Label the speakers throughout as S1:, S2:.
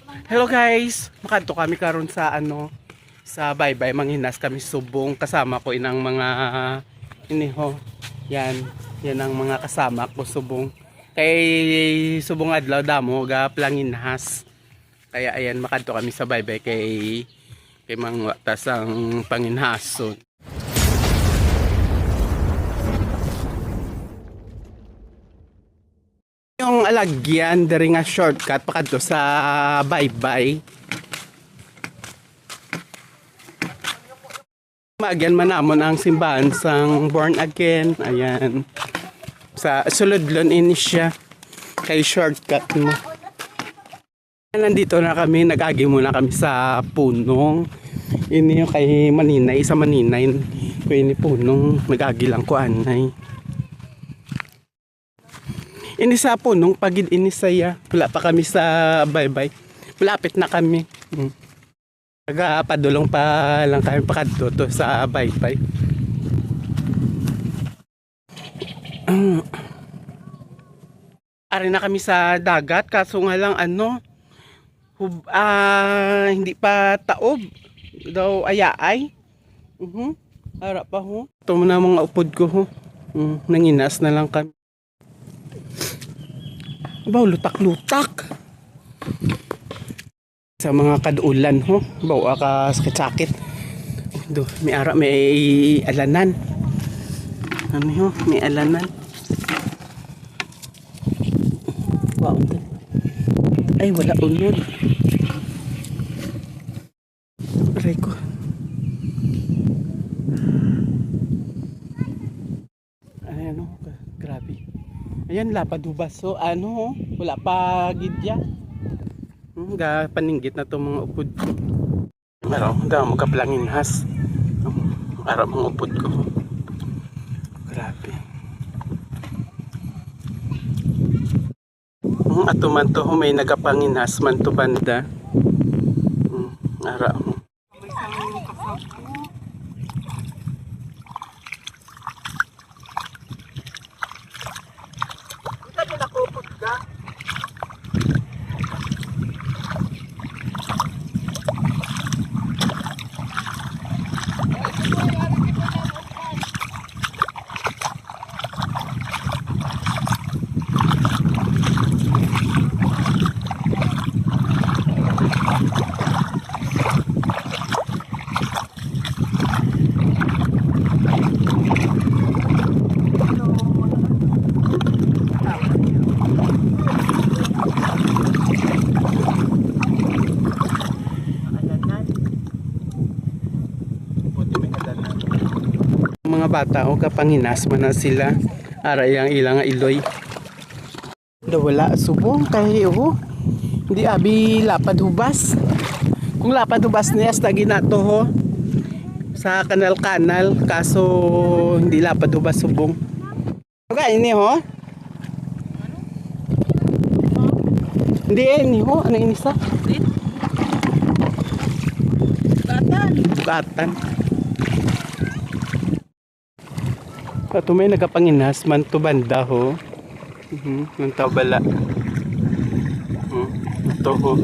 S1: Hello guys, makadto kami karon sa sa Baybay manghinas kami subong, kasama ko inang mga iniho. Yan ang mga kasama ko subong. Kay subong adlaw damo ga planginhas. Kaya ayan makadto kami sa Baybay kay mangwatas ang panginhason. Yung alagyan diri nga shortcut pakadto sa Baybay. Maagyan manamon ang simbahan sang Born Again. Ayan. Sa sulodlon ini siya. Kay shortcut mo. Nandito na kami, nag-agi muna kami sa punong. Ini yung kay Maninay, sa Maninay. Kaya ini punong, nag-agi lang ko anay. Ini sa punong, pagid ini saya. Wala pa kami sa Baybay. Malapit na kami. Padulong pa lang kami pakadto to sa Baybay. Ari na kami sa dagat, kaso nga lang hindi pa taob daw ayaay. Ara pa ho. Ito na mga upod ko ho. Nanginas na lang kami. Baw lutak-lutak. Sa mga kaduulan ho. Baw ka sakit. Do, may ara may alanan. Ano ho? May alanan. Wow. Ay wala unod. Aray ko. Ayan o, grabe. Ayan, lapadubas. So, wala pa gidya. Paninggit na itong mga upod ko. Araw, mo kaplanginhas. Araw mga upod ko. Grabe. Ato man to, may nagapanginhas man to banda. Araw. Mga bata o kapanginas man na sila aray ang ilang iloy daw wala subong kay hindi abi lapad hubas. Kung lapad hubas niya sa ginato ho sa kanal kaso hindi lapad hubas subong. Okay ini ho hindi ini ho ano ini sa batan ato may nagapanginas man to banda ho. Nang tabala. Ito ho.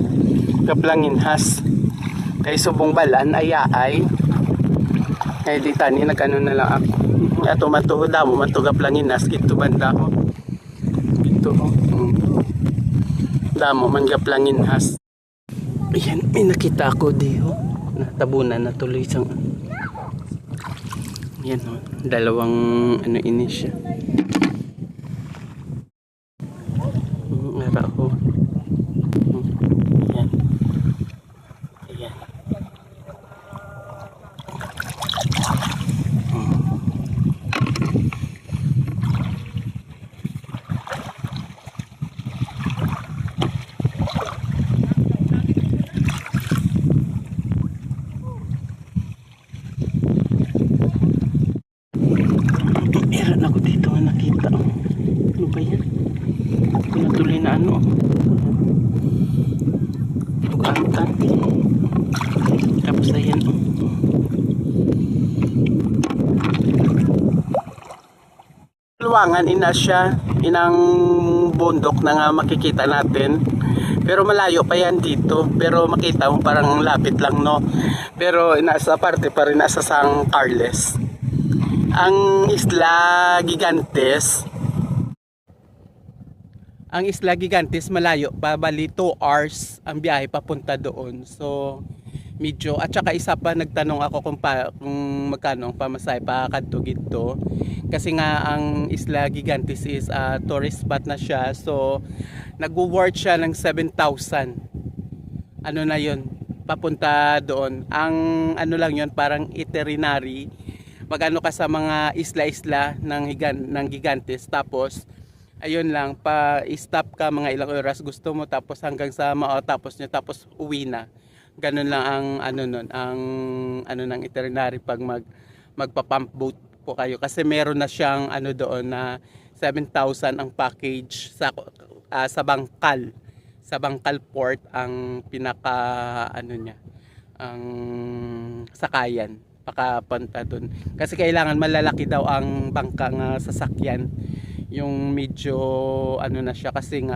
S1: Kaplanginhas. Kay subong balan ayaay. Kay di tani nagano na lang ako. Ato matuho damo man to kaplanginhas kito banda ho. Ito ho. Damo man kaplanginhas. Ayan, may nakita ko di ho. Natabunan na tuloy sang yan o, dalawang ini siya. Ara ko. Yan. Ayan. Meron ako dito nga nakita. Ano ba yan? Natuloy na tugatan. Tapos ayan luwangan ina siya. Inang bundok na nga makikita natin. Pero malayo pa yan dito. Pero makita mo parang lapit lang, no? Pero nasa parte pa rin, nasa San Carles. Ang Isla Gigantes, malayo pa, bali 2 hours ang biyahe papunta doon. So medyo, at saka isa pa nagtanong ako kung magkano ang pamasahe pa kadto gito. Kasi nga ang Isla Gigantes is tourist spot na siya. So nagwo-worth siya ng 7,000. Ano na 'yon? Papunta doon. Ang ano lang 'yon, parang itinerary. Magano ka sa mga isla-isla ng Gigantes, tapos ayun lang, pa-stop ka mga ilang oras gusto mo, tapos hanggang sa tapos nyo, tapos uwi na. Ganun lang ang ano nun, ang ano ng itinerary pag magpa-pump boat po kayo, kasi meron na siyang ano doon na 7,000 ang package sa Bangkal Port ang pinaka ano niya, ang sakayan pakapunta doon, kasi kailangan malalaki daw ang bangkang sasakyan, yung medyo ano na siya, kasi nga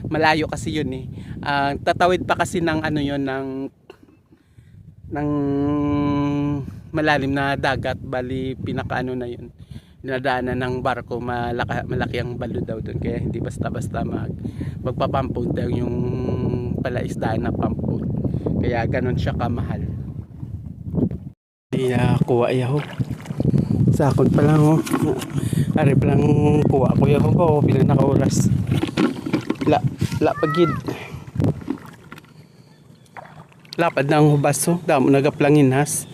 S1: malayo kasi yun eh. Tatawid pa kasi ng ano yun, ng malalim na dagat, bali pinaka ano na yun, dinadaanan ng barko, malaki ang balo daw doon, kaya hindi basta-basta magpapampot daw yung palaisdaan na pampot, kaya ganun siya kamahal. Hindi na kuha yaho, sakot pa lang ho. Ari pa lang kuha ko yaho ko, bilang naka-oras. Lapagid. Lapad na ang hubaso, damo nagaplangin has.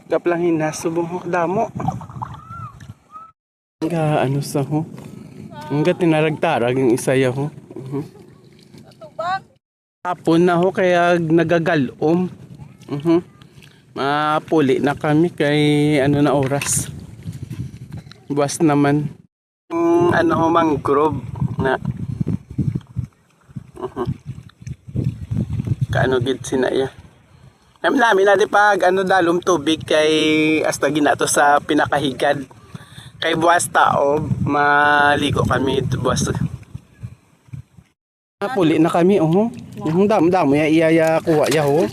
S1: Gaplangin has, subong damo. Ano sa ho? Hanggat tinaragtarag yung isa ya ho. Hapon na ho, kaya nagagalom. Mapuli na kami kay ano na oras. Buwas naman. Ano ho, mangrove na. Kaano gid sinaya. Namin natin pag ano dalom tubig kay hasta ginato sa pinakahigad. Kay buwas tao, maligo kami buwas. Puli na kami, yung damo ya iya kuha ya ho.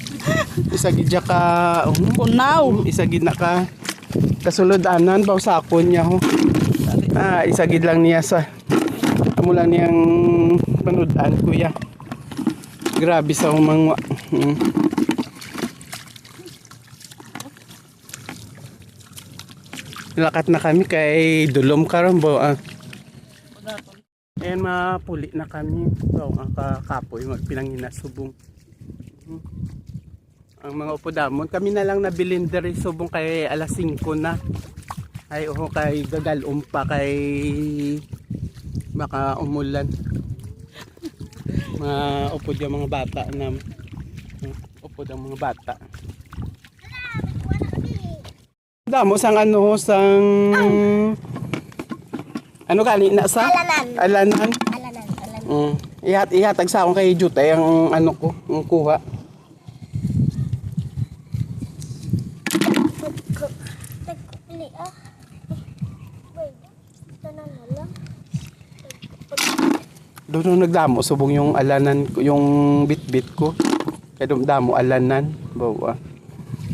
S1: Isagid ya ka,
S2: Punaw.
S1: Isagid na ka kasuludanan baw sakon niya ho. Isagid lang niya sa amo lang niyang panudan kuya. Grabe sa humangwa. Lakat na kami kay Dulom Karambo. Ayan, mapuli na kami. So, ang kakapoy magpinanginas subong. Ang mga upodamon, kami na lang nabilin diri subong kay alas 5 na. Ay kay gagalom pa, kay baka umulan. Upod yung mga bata na upod ang mga bata. Damo sang ano, sang ano gali na sa alanan. Ihatag sa akong kay Jutay ang ano ko, ang kuha. Doon nagdamo subong yung alanan ko, yung bitbit ko. Kaya damo alanan, bawa.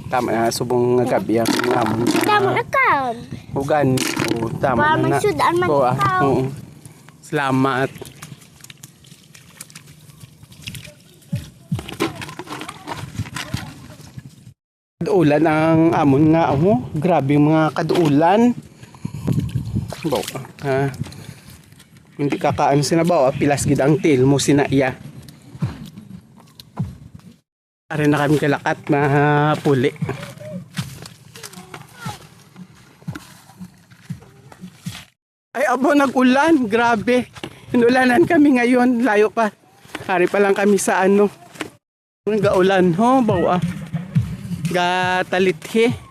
S1: Tama na subong gabi ang amon.
S2: Damo na ka.
S1: Ugan, tama na. Salamat. Kaduulan ang amon nga, grabe mga kaduulan. Bawa, hindi kakaan sinabaw, pilas gid ang til mo sinaiya. Ari na kami kalakat na puli. Ay abo, nag-ulan, grabe. Inulanan kami ngayon, layo pa. Ari pa lang kami sa ano. Nag-ulan ho, bawa. Gatalithi.